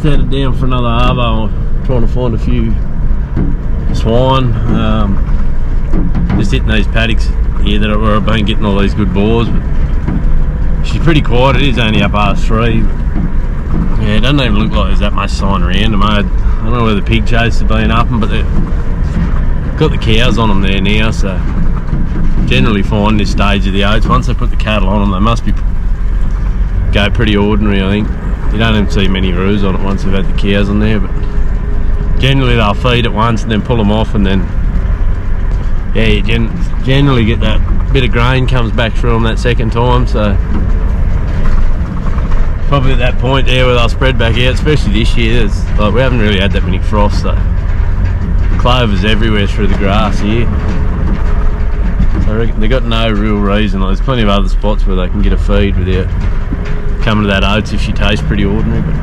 just headed down for another arvo, trying to find a few swine. Just hitting these paddocks here that where I've been getting all these good boars. But she's pretty quiet. It is only up past 3. Yeah, it doesn't even look like there's that much sign around them. I don't know where the pig chase has been up them, but they've got the cows on them there now, so generally fine this stage of the oats. Once they put the cattle on them, they must go pretty ordinary, I think. You don't even see many roos on it once they've had the cows on there, but generally they'll feed it once and then pull them off, and then yeah, you generally get that bit of grain comes back through them that second time, so probably at that point there where they'll spread back out, especially this year. Like, we haven't really had that many frosts, so clovers everywhere through the grass here. So I reckon they've got no real reason. Like, there's plenty of other spots where they can get a feed without coming to that oats if she tastes pretty ordinary. But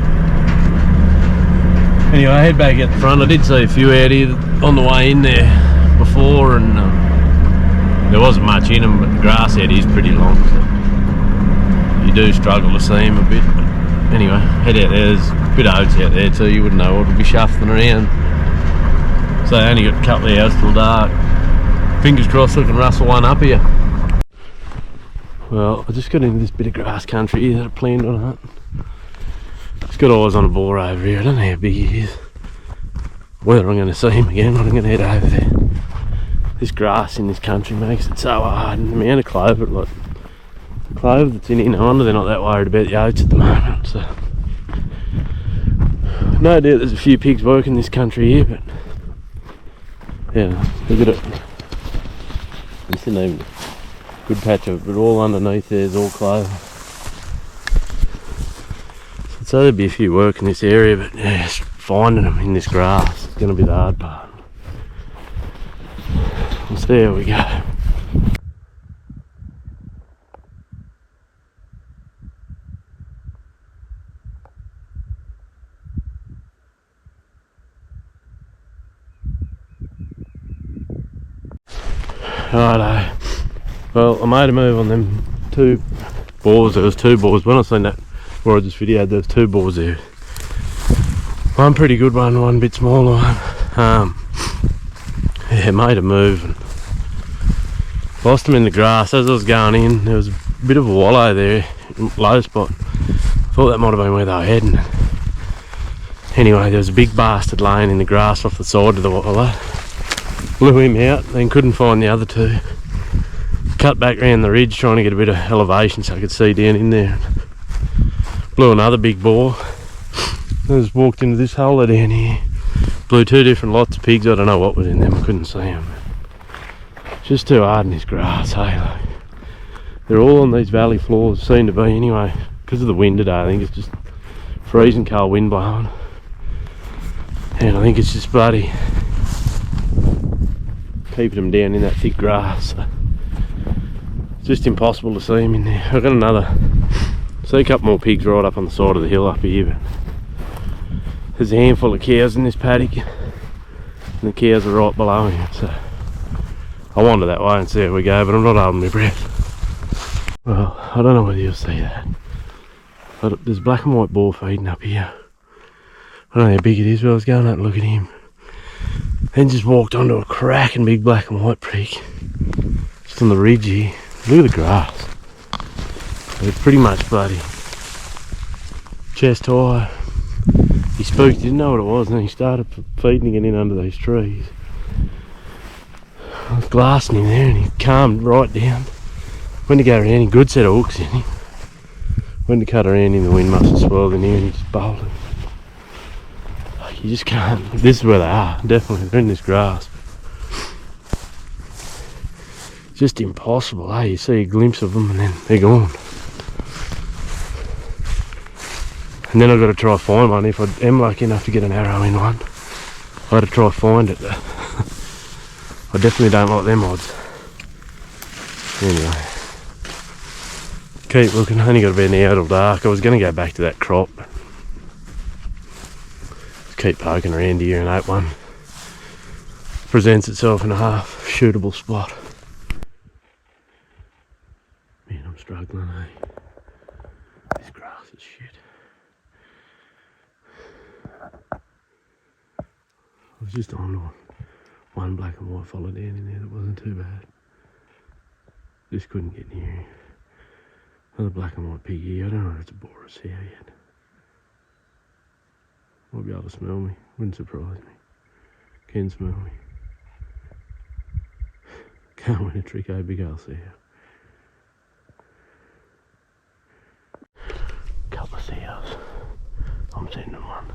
anyway, I head back out the front. I did see a few out here on the way in there before, and there wasn't much in them, but the grass out here is pretty long, so you do struggle to see them a bit. But anyway, head out there. There's a bit of oats out there too. You wouldn't know what would be shuffling around. So I only got a couple of hours till dark. Fingers crossed I can rustle one up here. Well, I just got into this bit of grass country here that I planned on hunting. Just got eyes on a boar over here. I don't know how big he is, whether I'm going to see him again, but I'm going to head over there. This grass in this country makes it so hard, and the amount of clover, like the clover that's in here, no wonder they're not that worried about the oats at the moment. So no doubt there's a few pigs working this country here, but yeah, look at it. It's in a good patch of it, but all underneath there's all clover. So there'd be a few work in this area, but yeah, just finding them in this grass is going to be the hard part. So there we go. Righto. Well, I made a move on them 2 boars. There was 2 boars. When I seen that, or I just videoed, there was 2 boars there. One pretty good one, one bit smaller one. Yeah, made a move and lost them in the grass. As I was going in, there was a bit of a wallow there, low spot. I thought that might have been where they were heading. Anyway, there was a big bastard laying in the grass off the side of the wallow. Blew him out, then couldn't find the other 2. Cut back round the ridge trying to get a bit of elevation so I could see down in there. Blew another big boar. I just walked into this hole down here. Blew 2 different lots of pigs. I don't know what was in them, I couldn't see them. Just too hard in this grass, hey. Like, they're all on these valley floors, seem to be anyway. Because of the wind today, I think it's just freezing cold wind blowing. And I think it's just bloody keeping them down in that thick grass. So it's just impossible to see them in there. I've got see a couple more pigs right up on the side of the hill up here, but there's a handful of cows in this paddock and the cows are right below me, so I'll wander that way and see how we go, but I'm not holding my breath. Well, I don't know whether you'll see that, but there's black and white boar feeding up here. I don't know how big it is, but I was going out and look at him, then just walked onto a cracking big black and white pig just on the ridge here. Look at the grass. It's pretty much bloody chest high. He spooked, he didn't know what it was, and then he started feeding it in under these trees. I was glassing him there and he calmed right down. Went to go around him, good set of hooks in him. Went to cut around him, the wind must have swirled in here and he just bolted. You just can't, this is where they are, definitely, they're in this grass. It's just impossible, eh? You see a glimpse of them and then they're gone. And then I've got to try find one. If I am lucky enough to get an arrow in one, I've got to try find it. I definitely don't like them odds. Anyway, keep looking. Only got to be an hour till dark. I was going to go back to that crop. Just keep poking around here and hope one presents itself in a half shootable spot. Man, I'm struggling, eh? This grass is shit. was just on one black and white followed down in there that wasn't too bad. Just couldn't get near him. Another black and white piggy. I don't know if it's a boar or a sow yet. Might be able to smell me. Wouldn't surprise me. Can smell me. Can't win a trick, eh? Big old sow. Couple of sows. I'm sending one.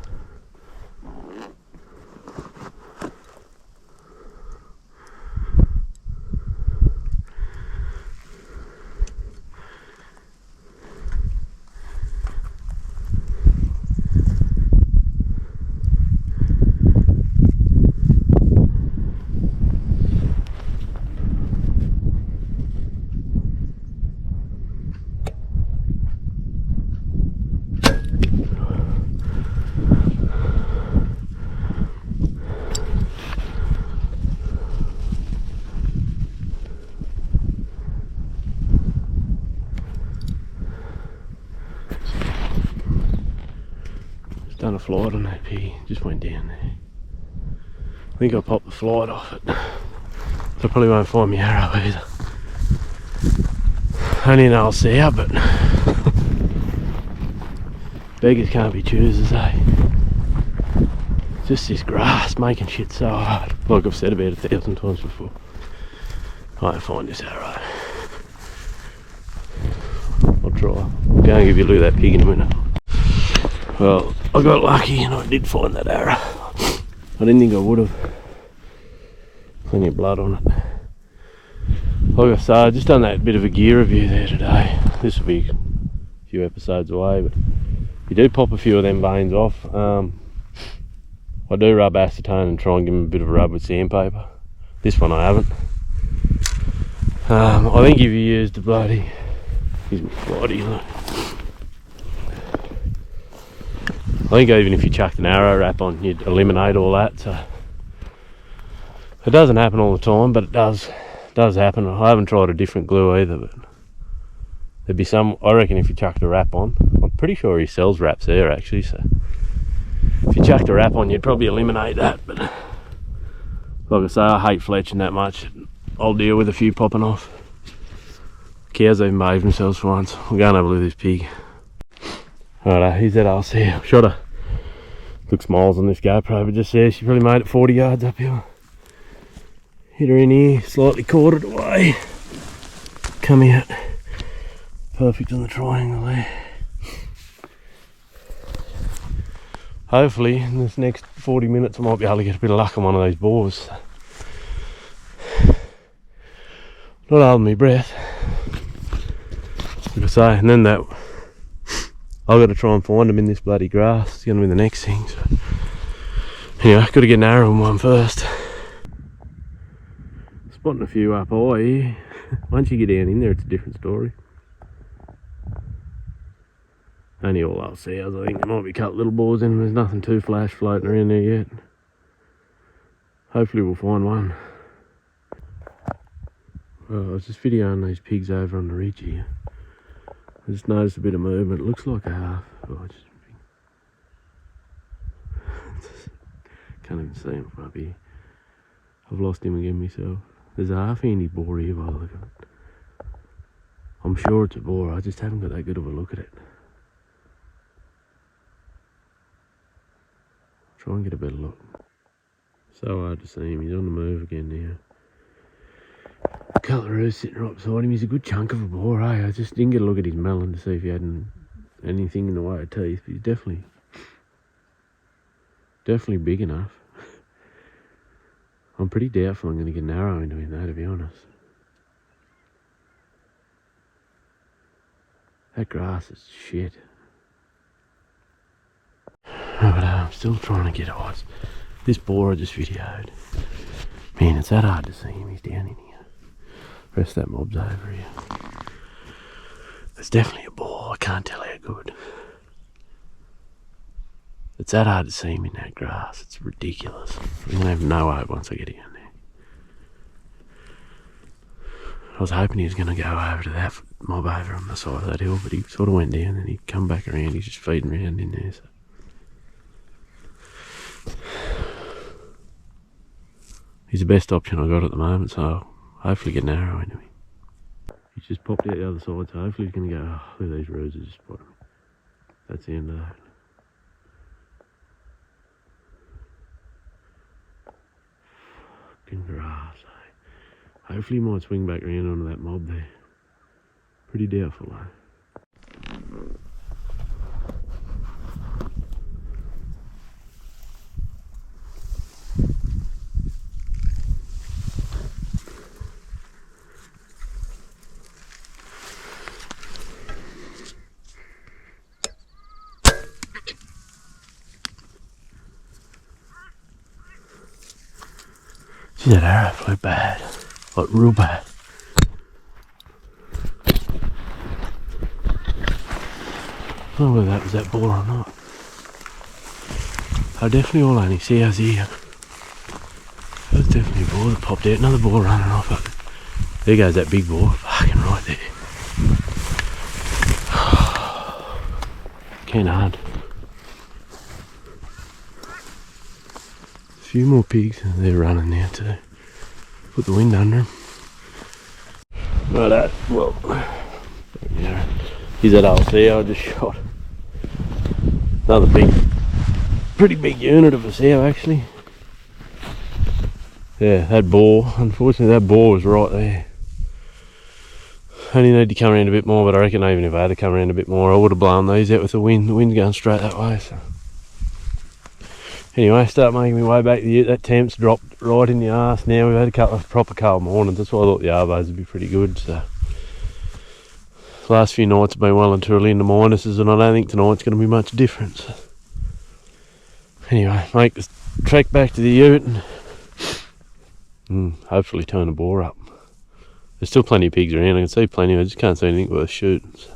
Done a flight on that pig, just went down there. I think I popped the flight off it. So I probably won't find my arrow either. Only an old sow, but beggars can't be choosers, eh? Just this grass making shit so hard. Like I've said about 1,000 times before. I won't find this arrow. I'll try. I'll go and give you a look at that pig in a minute. Well, I got lucky and I did find that arrow. I didn't think I would have. Plenty of blood on it. Like I say, I just done that bit of a gear review there today. This will be a few episodes away, but you do pop a few of them veins off. I do rub acetone and try and give them a bit of a rub with sandpaper. This one I haven't. I think if you used the bloody, here's my bloody look. I think even if you chucked an arrow wrap on, you'd eliminate all that. So it doesn't happen all the time, but it does happen. I haven't tried a different glue either, but there'd be some. I reckon if you chucked a wrap on, I'm pretty sure he sells wraps there actually. So if you chucked a wrap on, you'd probably eliminate that. But like I say, I hate fletching that much. I'll deal with a few popping off. Cows even behaved themselves for once. We'll go and have a look at this pig. Alright, here's that old sow. Shot her. Looks miles on this GoPro, but just there, she probably made it 40 yards uphill. Hit her in here, slightly quartered away. Come out. Perfect on the triangle there. Hopefully, in this next 40 minutes, I might be able to get a bit of luck on one of those boars. Not holding my breath. Like I say, and then that. I've got to try and find them in this bloody grass. It's going to be the next thing. So anyway, I've got to get an arrow in one first. Spotting a few up high here. Once you get down in there, it's a different story. Only all old sows, I think. There might be a couple little boars in them. There's nothing too flash floating around there yet. Hopefully we'll find one. Well, I was just videoing these pigs over on the ridge here. I just noticed a bit of movement. It looks like a half. Oh, I just can't even see him from up here. I've lost him again myself. There's a half-handy boar here by the look of it. I'm sure it's a boar. I just haven't got that good of a look at it. Try and get a better look. So hard to see him. He's on the move again now. Cutleroo's sitting right beside him. He's a good chunk of a boar, eh? I just didn't get a look at his melon to see if he had anything in the way of teeth, but he's definitely big enough. I'm pretty doubtful I'm going to get an arrow into him though, to be honest. That grass is shit. But I'm still trying to get eyes. This boar I just videoed. Man, it's that hard to see him. He's down in here. The rest of that mob's over here. It's definitely a boar. I can't tell how good. It's that hard to see him in that grass. It's ridiculous. I'm going to have no hope once I get down there. I was hoping he was going to go over to that mob over on the side of that hill, but he sort of went down and he'd come back around. He's just feeding around in there. So. He's the best option I've got at the moment, so hopefully get an arrow into him. He's just popped out the other side, so hopefully he's going to go, oh, look at these roots, just spotted me. That's the end of that. Fucking grass, eh? Hopefully he might swing back around onto that mob there. Pretty doubtful, eh? See, that arrow flew bad, like real bad. I don't know whether that was that boar or not. I definitely all only see us here. That was definitely a boar that popped out. Another boar running off. There goes that big boar, fucking right there. Can't hard. A few more pigs, they're running now too. Put the wind under them. Right, well, yeah. He's that old sow I just shot. Another pretty big unit of a sow actually. Yeah, that boar, unfortunately that boar was right there. Only need to come around a bit more, but I reckon even if I had to come around a bit more I would have blown these out with the wind. The wind's going straight that way, so. Anyway, start making my way back to the ute. That temp's dropped right in the arse now. We've had a couple of proper cold mornings, that's why I thought the arbos would be pretty good, so. The last few nights have been well and truly in the minuses, and I don't think tonight's going to be much different. So. Anyway, make the trek back to the ute and hopefully turn the boar up. There's still plenty of pigs around, I can see plenty, I just can't see anything worth shooting. So.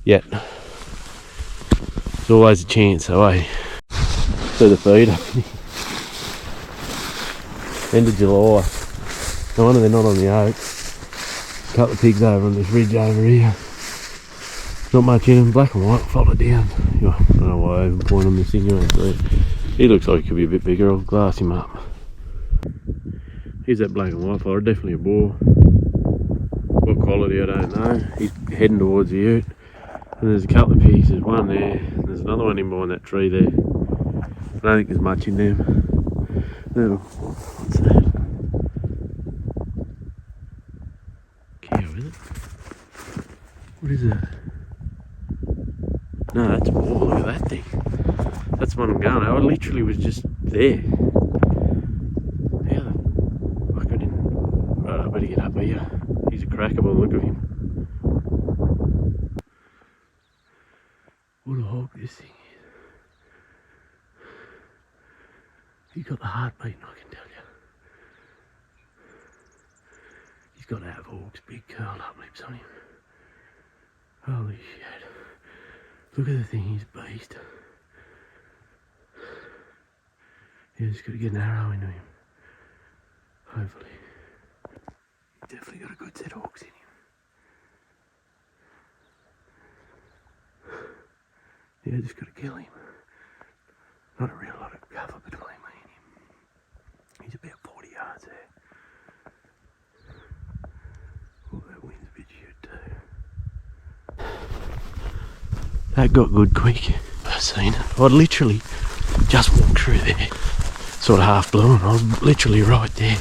Yet. There's always a chance, though, eh? See the feed up here. End of July. No wonder they're not on the oak. A couple of pigs over on this ridge over here. Not much in them, black and white, follow down. I don't know why I even point on this thing, you won't see it. He looks like he could be a bit bigger, I'll glass him up. Here's that black and white fella, definitely a boar. What quality I don't know. He's heading towards the ute. And there's a couple of pigs, there's one there, and there's another one in behind that tree there. I don't think there's much in them. No, what's that? Cow, is it? What is that? No, that's a boar, look at that thing. That's the one I'm going at. I literally was just there. How the fuck I didn't... Right, I better get up here. He's a cracker by the look of him. What a hog this thing is. He's got the heart beating, I can tell you. He's got to have hawks, big curled up lips on him. Holy shit. Look at the thing, he's a beast. You just got to get an arrow into him. Hopefully. He's definitely got a good set of hooks in him. Yeah, just got to kill him. Not a real lot of cover between me and him. He's about 40 yards there. Oh, that wind's a bit shit too. That got good quick. I've seen it. I'd literally just walked through there. Sort of half blue, and I was literally right there.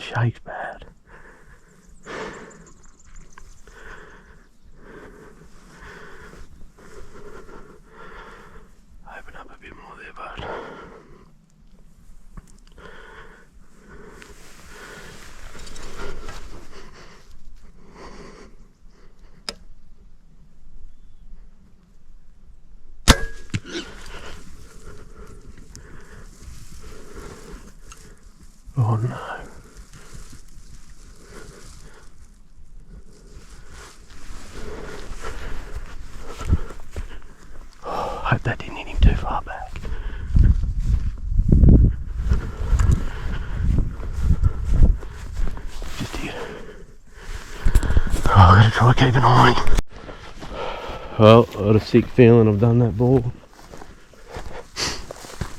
the shake's bad. Open up a bit more there, bud. Oh no. Oh, I hope that didn't hit him too far back. Just here. Oh, I gotta try keep an eye on him. Well, I got a sick feeling I've done that boar.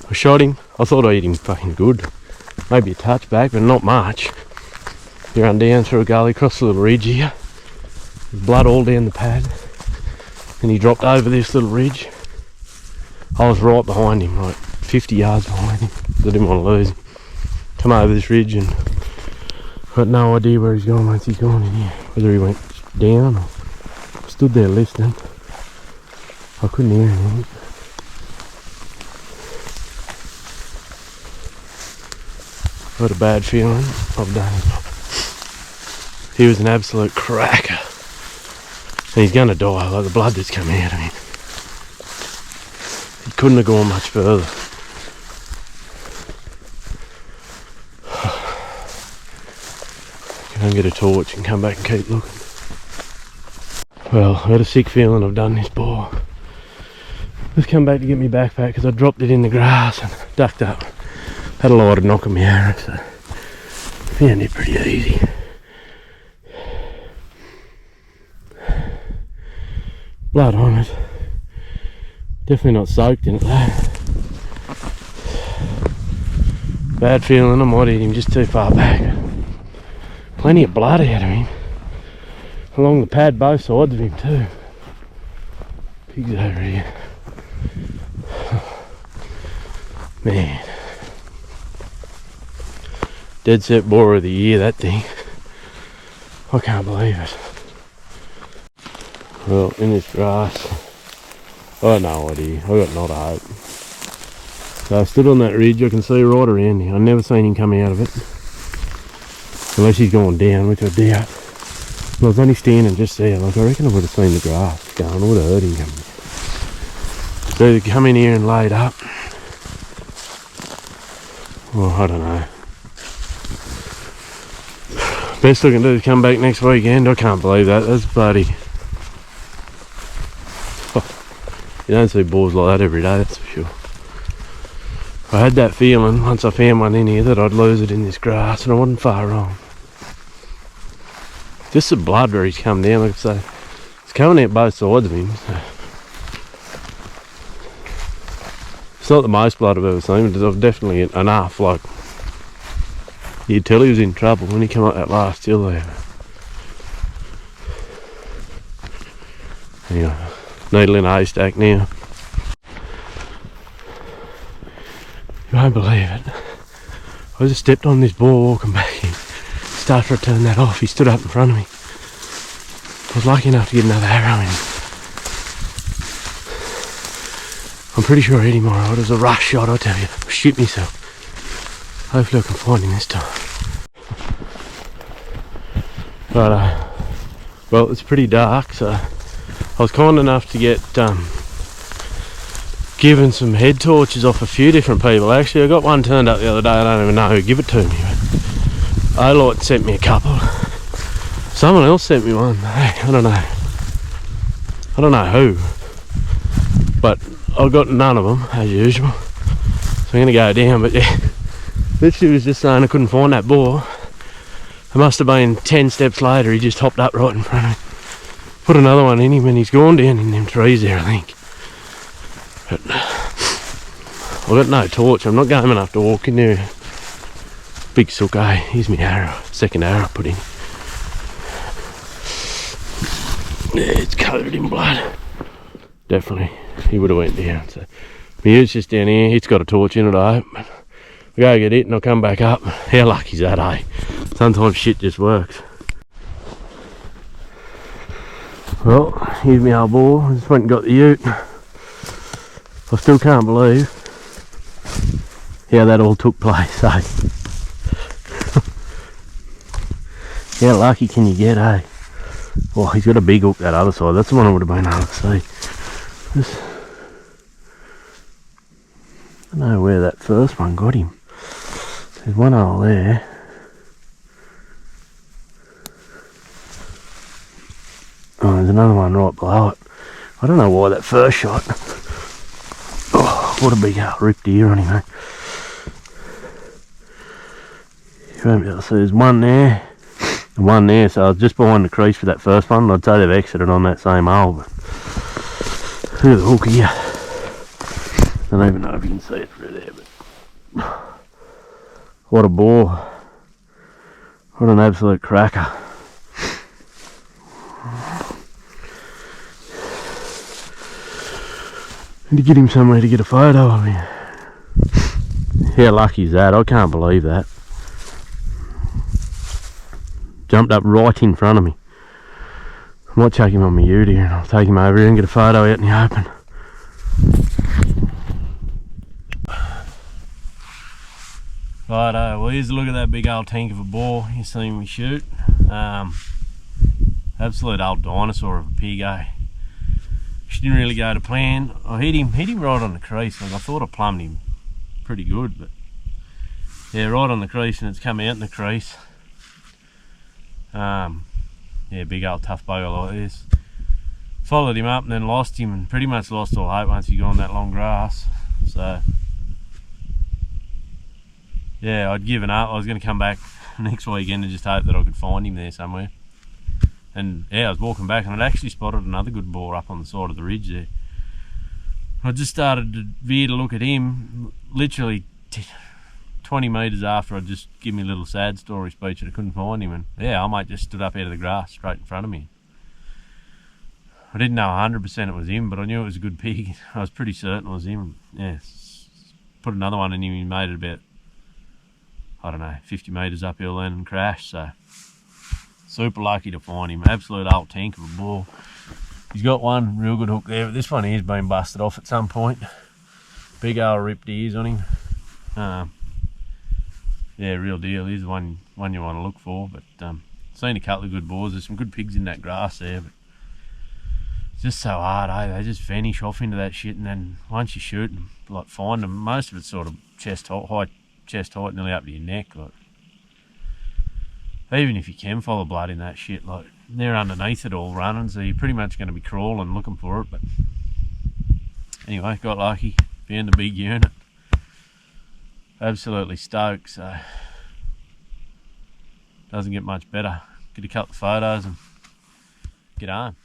I shot him. I thought I hit him fucking good. Maybe a touch back, but not much. He ran down through a gully, across a little ridge here. There's blood all down the pad. And he dropped over this little ridge. I was right behind him, like 50 yards behind him. I didn't want to lose him. Come over this ridge and got no idea where he's going once he's gone in here. Whether he went down or stood there listening. I couldn't hear anything. I had a bad feeling I've done it. He was an absolute cracker. And he's gonna die, like the blood that's coming out of him. He couldn't have gone much further. Go and get a torch and come back and keep looking. Well, I had a sick feeling I've done this boar. Let's come back to get my backpack because I dropped it in the grass and ducked up. Had a lot of knock on my arrow, so found it pretty easy. Blood on it. Definitely not soaked in it though. Bad feeling I might hit him just too far back. Plenty of blood out of him. Along the pad both sides of him too. Pigs over here. Man. Dead set boar of the year, that thing. I can't believe it. Well, in this grass, I had no idea. I got not a hope. So I stood on that ridge, I can see right around here. I've never seen him come out of it. Unless he's gone down, which I doubt. And I was only standing just there, like I reckon I would have seen the grass going, I would have heard him coming. So they come in here and laid up. Well, I don't know. Best I can do is come back next weekend. I can't believe that. That's bloody. Oh, you don't see boars like that every day, that's for sure. I had that feeling once I found one in here that I'd lose it in this grass, and I wasn't far wrong. Just the blood where he's come down, like I say. It's coming out both sides of him. So. It's not the most blood I've ever seen, but I've definitely enough, like. You'd tell he was in trouble when he came up that last hill there. Anyway, needle in a haystack now. You won't believe it. I just stepped on this boar walking back in. Just after I turned that off, he stood up in front of me. I was lucky enough to get another arrow in. I'm pretty sure I hit him alright. It was a rush shot, I tell you. I shit myself. Hopefully I can find him this time. But, well, it's pretty dark, so I was kind enough to get given some head torches off a few different people. Actually, I got one turned up the other day. I don't even know who gave it to me. But Olite sent me a couple. Someone else sent me one. Hey, I don't know. I don't know who. But I got none of them, as usual. So I'm going to go down, but yeah. Literally was just saying I couldn't find that boar. It must have been 10 steps later, he just hopped up right in front of me. Put another one in him and he's gone down in them trees there, I think. But I've got no torch, I'm not game enough to walk in there. Big sook, eh? Here's my arrow, second arrow I put in. Yeah, it's covered in blood. Definitely, he would have went down. So my ute's just down here, it's got a torch in it, I hope. We're go get it and I'll come back up. How lucky's that, eh? Sometimes shit just works. Well, here's my old boar. I just went and got the ute. I still can't believe how that all took place, eh? How lucky can you get, eh? Oh, he's got a big hook that other side. That's the one I would have been able to see. Just, I don't know where that first one got him. There's one over there. Oh, there's another one right below it. I don't know why that first shot. Oh, what a big ripped ear on him, eh? You won't be able to see. There's one there. And one there, so I was just behind the crease for that first one. I'd say they've exited on that same hole, but look at the hook here. I don't even know if you can see it through there, but what a boar. What an absolute cracker. Need to get him somewhere to get a photo of him. How lucky is that? I can't believe that. Jumped up right in front of me. I might chuck him on my ute here and I'll take him over here and get a photo out in the open. Righto, well here's a look at that big old tank of a boar you seen me shoot. Absolute old dinosaur of a pig, eh? She didn't really go to plan. I hit him right on the crease. Like I thought I plumbed him pretty good, but yeah, right on the crease, and it's come out in the crease. Yeah, big old tough bugger like this. Followed him up and then lost him, and pretty much lost all hope once he got on that long grass. So yeah, I'd given up. I was going to come back next weekend and just hope that I could find him there somewhere. And yeah, I was walking back and I'd actually spotted another good boar up on the side of the ridge there. I just started to veer to look at him, literally 20 metres after I'd just give me a little sad story speech that I couldn't find him, and yeah, I mate just stood up out of the grass straight in front of me. I didn't know 100% it was him, but I knew it was a good pig. I was pretty certain it was him. Yeah, put another one in him, he made it about, I don't know, 50 metres uphill then and crashed, so super lucky to find him. Absolute old tank of a boar. He's got one real good hook there, but this one here's been busted off at some point. Big old ripped ears on him. Yeah, real deal. He's the one you want to look for. But seen a couple of good boars. There's some good pigs in that grass there, but it's just so hard, eh? They just vanish off into that shit, and then once you shoot and like find them, most of it's sort of chest height, nearly up to your neck. Like, even if you can follow blood in that shit, like they're underneath it all running, so you're pretty much going to be crawling looking for it. But anyway, got lucky, found a big unit. Absolutely stoked, so doesn't get much better. Get a couple of photos and get home.